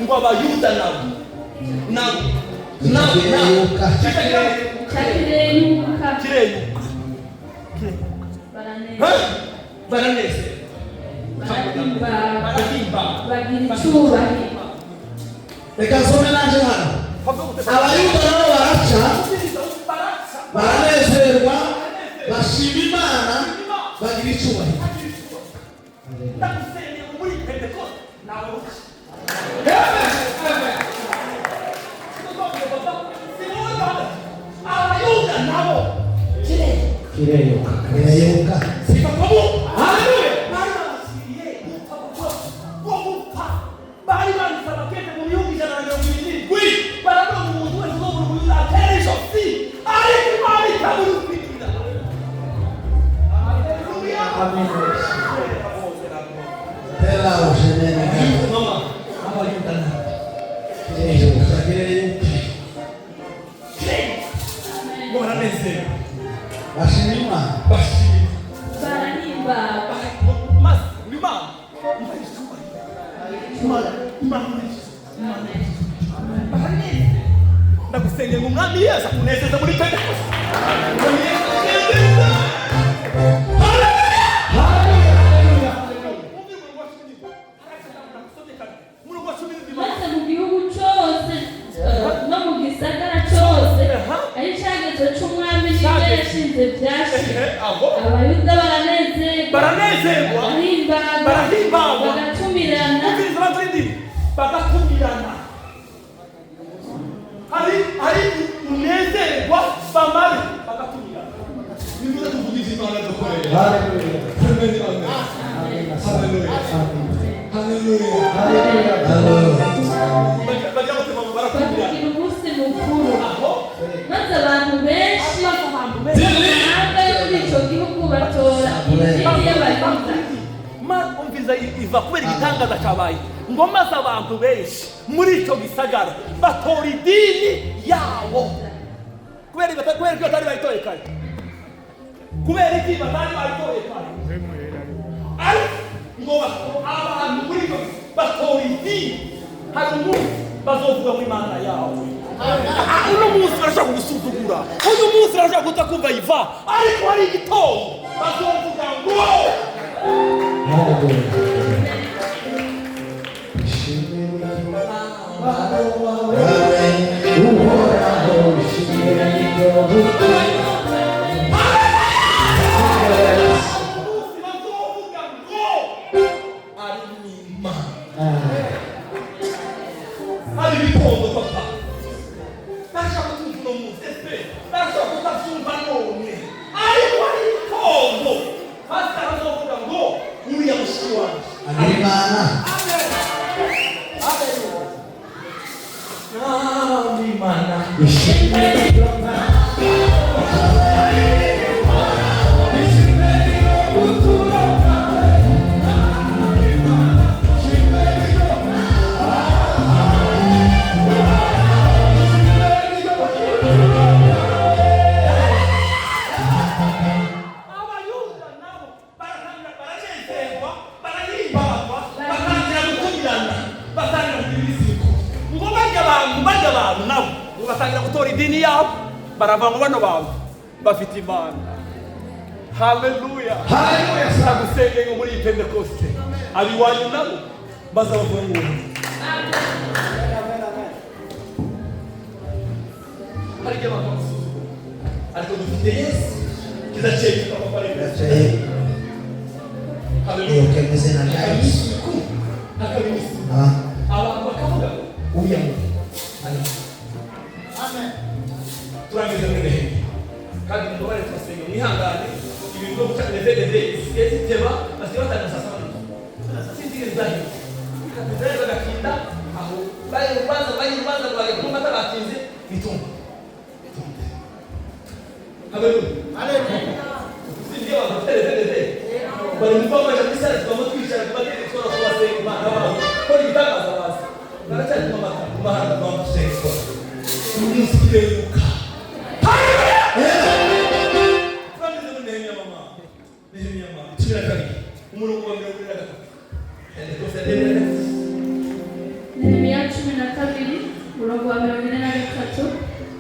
ngo abayuda nabo kireyuka baranezerwa bagira icyubahiro. Reka nsome naje hano. Abayuda nabo baraca, baranezerwa, bashima Imana, bagira icyubahiro. Kireyuka. Ndagusengera ngo umwami Yesu akunezeza muri Pentekoste. Maze mu gihugu cyose no mu gisagara cyose ari icyagezo cy'umwami n'ibyo yashinze byashize. Abayuda baranezerwa, barahimbarwa, bagatumirana. Hari unezerwa bamari bagatumirana. Nimuze tuvugize Imana dukoreye. Haleluya. bagira umunsi mukuru, maze abantu benshi bahanga yo muri icyo gihugu batora idini y'Abayuda. Umviza iva kubera igitangaza cyabaye ngo maze abantu benshi muri icyo gisagara batora idini yabo. Kubera ko batari bayitoye kare, kubera iki batari bayitoye kare, ngo abantu muri icyo batora idini. Hari umunsi bazovuga mu Imana yawe. Uno munsi barashaka kugusuzugura, uyu munsi barashaka kutakumva iva, ariko hari igitondo bazovuga ngo batangira gutora idini yabo, baravanga bano bantu bafite Imana. Haleluya. Ndagusengeye ngo muri Pentekoste abiwanyu nabo bazavuga ngo hari igihe bakamusuzugura, ariko dufite Yesu kizacye kikababarira. Haleluya. Abantu bakavuga uya turangiza muri Nehe kandi ndobare twasenga mwihangane ibintu byo gutaneza ziteba basiba batanga sasa sinzige zahi kadeza gakinda aho bayi ubanza bayi kuma tabatinze bitumba. Haleluya. Sinzige batereze bari mu kwa maja bisara twamutwisha kubatera ikora kubasenga Imana babo ko ibitagaza basi baracyari mu mahanga bamusenga umusikireruka. Nehemiya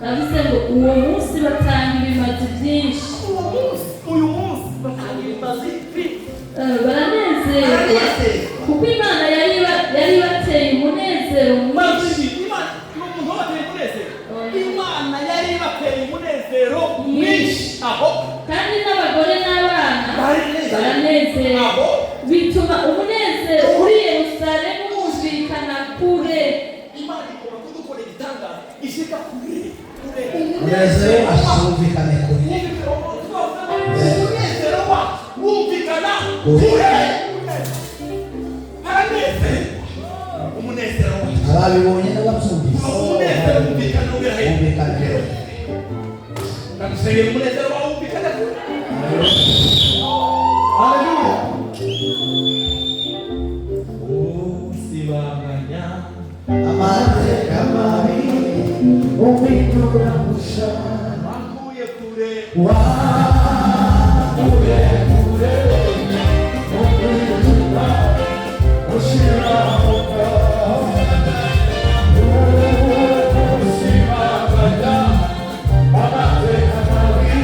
bavuze ngo uwo munsi batanga ibimazi byinshi. uyu munsi batanga ibimazi baranezerwa kuko Imana yari bateye umunezero mwinshi. Imana yari bateye umunezero mwinshi aho kandi n'abagore n'abana baranezerwa, bituma umunezero uri Yerusalemu wumvikana kure. Imana ikora kudukora igitangaza ishika kure umunezero wumvikane kure, umunezero wumvikana kure. Umunezero ababibonye n'ababyumvise umunezero wumvikana kure. Ndagusengera umunezero wumvikana kure. Haleluya. Usibanganya amateka mabi ubitura musha wakuye kure wakuye kure ubitura ushira hoka usibanganya amateka mabi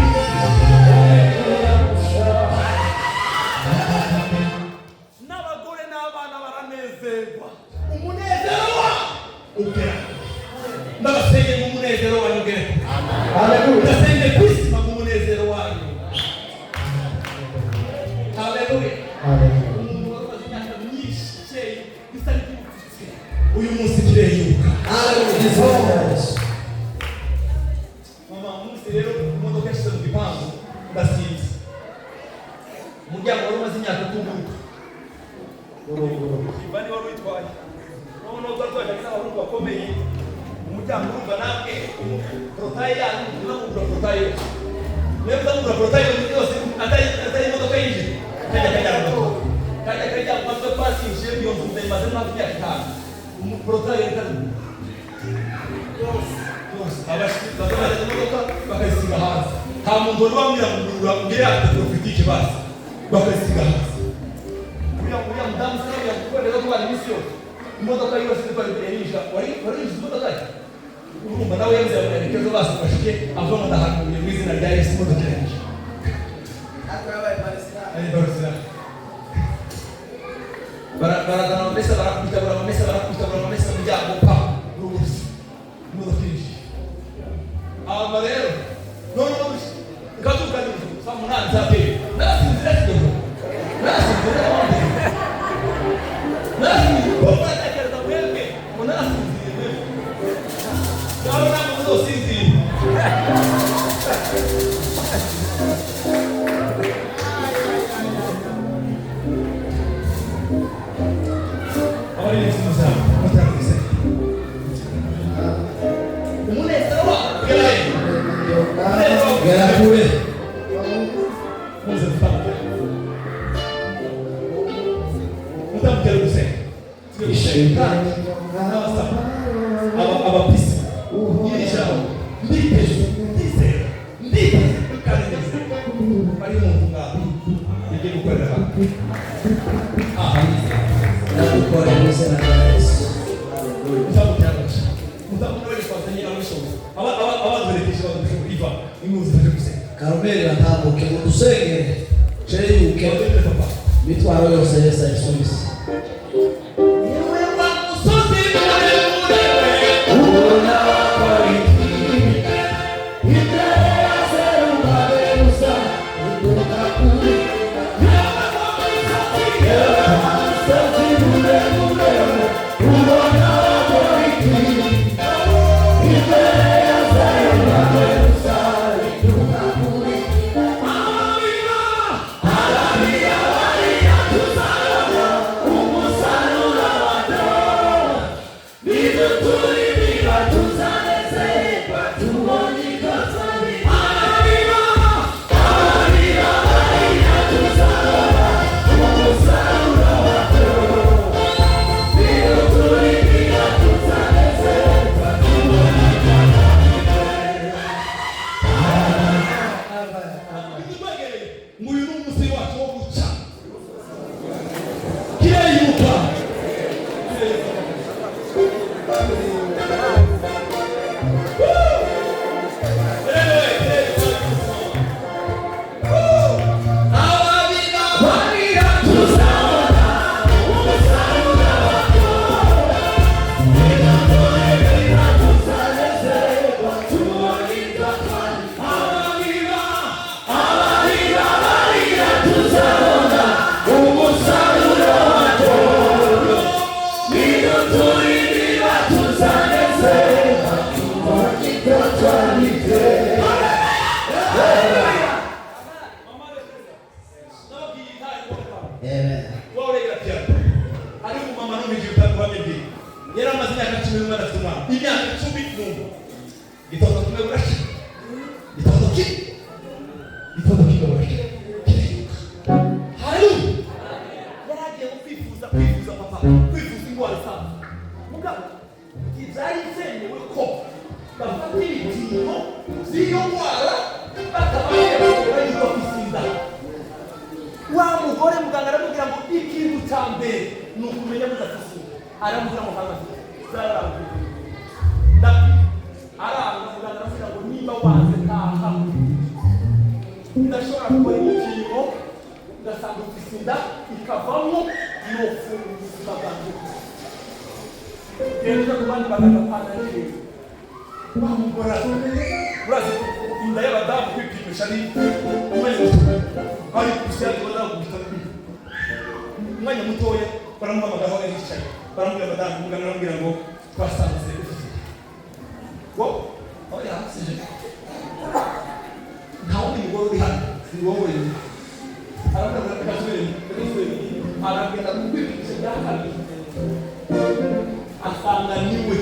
ubitura musha. n'abagore n'abana baranezerwa. Umunezero wa ugera. Ndabasengera mu munezero wanyu ugere. Haleluya. Ndasengera kwisima mu munezero wanyu. Haleluya. Umuntu wakoze imyaka myinshi cyeye bisa n'iby'umututsi. Uyu munsi kireyuka. Haleluya. Mama umunsi rero imodoka yashyize mu gipangu ndasinze. Umuryango wari umaze imyaka utunguka. Ibani wari witwaye. Noneho twatwaje n'abahungu bakomeye. Umuryango urumva namwe porotaye yanyu unamugura porotaye yose. Niyo uzamugura porotaye yose atari imodoka yinjira. Kajya mu maso pasi yinjiye iyo nzu ndayimaze mu myaka 5. Porotaye y'itanu. Yose. Abashitsi bazana imodoka bakayisiga hanze. Nta muntu wari wambwira mbere ati profitike basi. Bakayisiga hanze. Uriya mudamu se yagukorera ko bari misi yose. Imodoka yose iri kwa Berenisha wari imodoka ye. Urumva nawe yanze yamurekezo basufashije avamo ndahanuye mu izina rya Yesu imodoka yanjye. Ari barasira. Barazana amamesa barakwitabura amamesa mu byago pa rubusi. Imodoka yinshi. Aba rero none ngatuka ni samunanza pe. Nasinzira kidogo. Nasinzira wande. Nasinzira kwa nakereza wewe. Munasinzira wewe. Naona mzo sinzira. Olha isso, Musão. Mostra pra você. Umunezero wa gelaye. Gera kure. Muze mfanye. Mutamkele guse. Isheka. Nabasa. Abapisi. Yirisha. Ndise. Kaneze. Bari mu ntunga. Igiye gukorera. Ndagukora neza na Yesu. Mutamukyanisha. Mutamukore kwazanye abishoboye. Abaduherekeje badushoboye iva. Imuze taje gusenga. Karumeli batambuke ngo dusengere cere yuke mitwaro yose Yesu ayisubize. bafata ibipimo by'iyo ndwara batabashije kureba yuko afite inda. Wa mugore muganga aramubwira ngo ikintu cya mbere ni ukumenya mudafite inda. Aramubwira ngo hano zararambuye aranga muganga aramubwira ngo niba waze ntaha ndashobora gukora ibipimo ngasanga ufite inda ikavamo iyo funga ubuzima bwanjye. Rero ku bandi baganga panarire bamugora urazi inda y'abadamu kwipimisha ni umwanya ari kusiya tubaza kubitaro umwanya mutoya baramuhamagara aho yicaye baramubwira abadamu muganga aramubwira ngo twasanze wo oya sije nta wundi mugore uri hano ni wowe arabwira ko aragenda kwipimisha byahari asanga niwe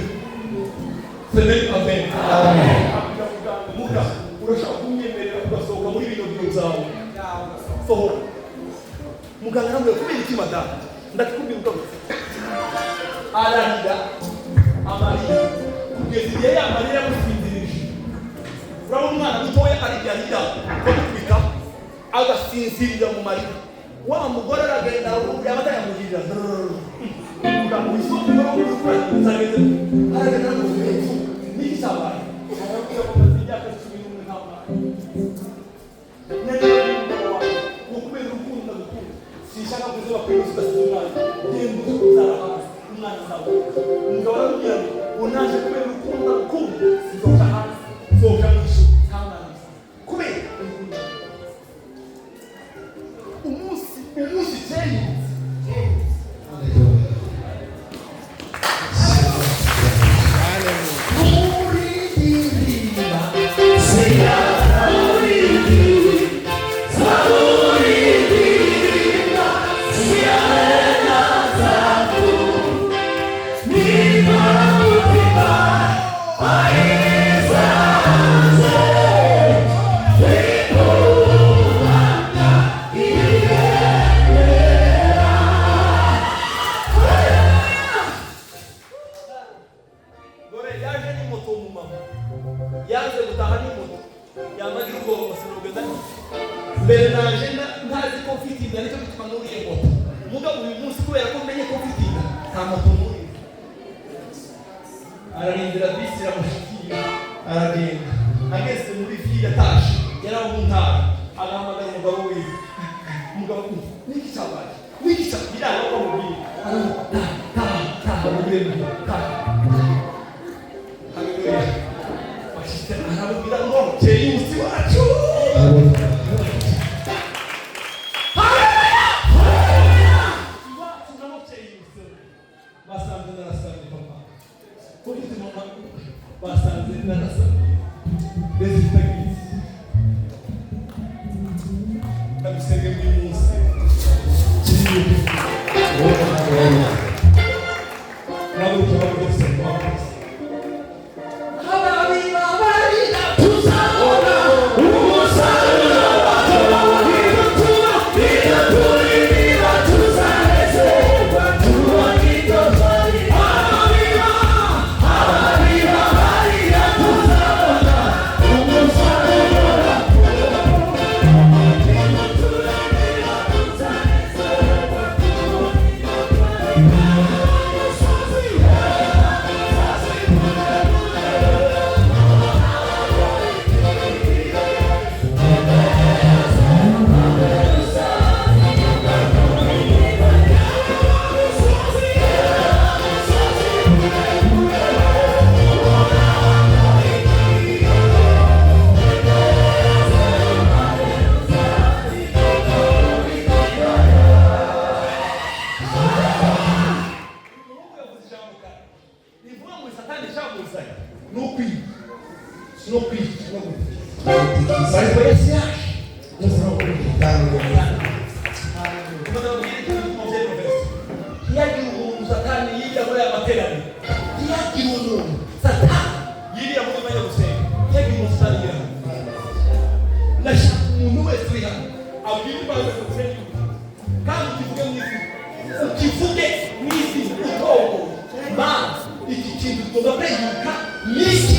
Semeni amen. Muka urashaka kumyemerera ugasohoka muri bino biro byawe. Sohoka. Muganga aramubwira kubera iki madamu ndakikubwira uko ararira amarira kugeza igihe yamarira yamusinzirije. Urabona umwana mutoya ararira kumutwika agasinzirira mu marira. Wa mugore aragenda yaba atayamugirira uisoko no uzageze aragenda no kuzetu niki sabaye arabwira ko bazijya kasubira mu ntama nene ukubera ukunda gukunda sishaka kuzoba kwinjiza sumwana genda uzara hasi umwana sawa umugabo arabwira ngo unaje kubera ukunda gukunda sizoka hasi zoka nisho tamana kubera umunsi cyeye ararindira bisi iramushikiye aragenda ageze muri fili yatashe yaraho mu ntara agahamagara umugabo wiwe umugabo niki cyabaye niki cyabaye biranga ko mubwira haleluya bashite arabwira ngo Jeyusi wacu basanze narasa bezitagize kabisenge munsi nawe cyabose hababiba barira tuzabona umusaruro w'ibituma biraturira tuzarezerwa tubona ibyo twari Iki kintu tugomba kwibuka niki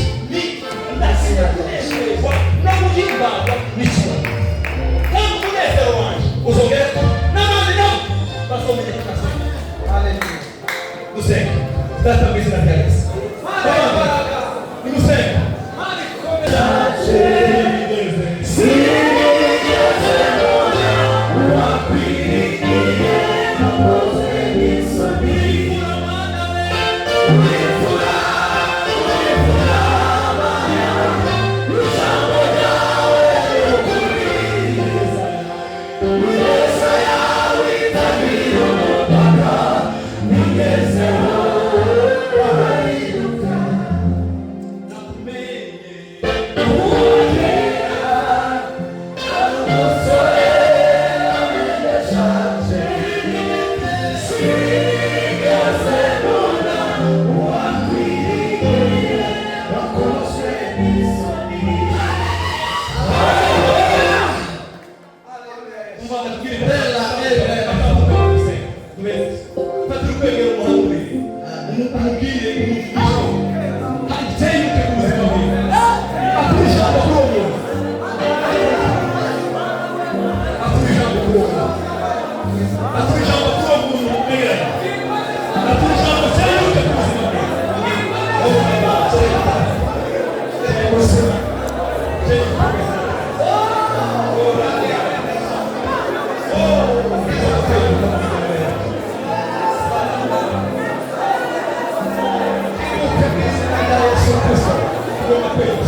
Data mu izina rya Yesu. Nimusenge.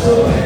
So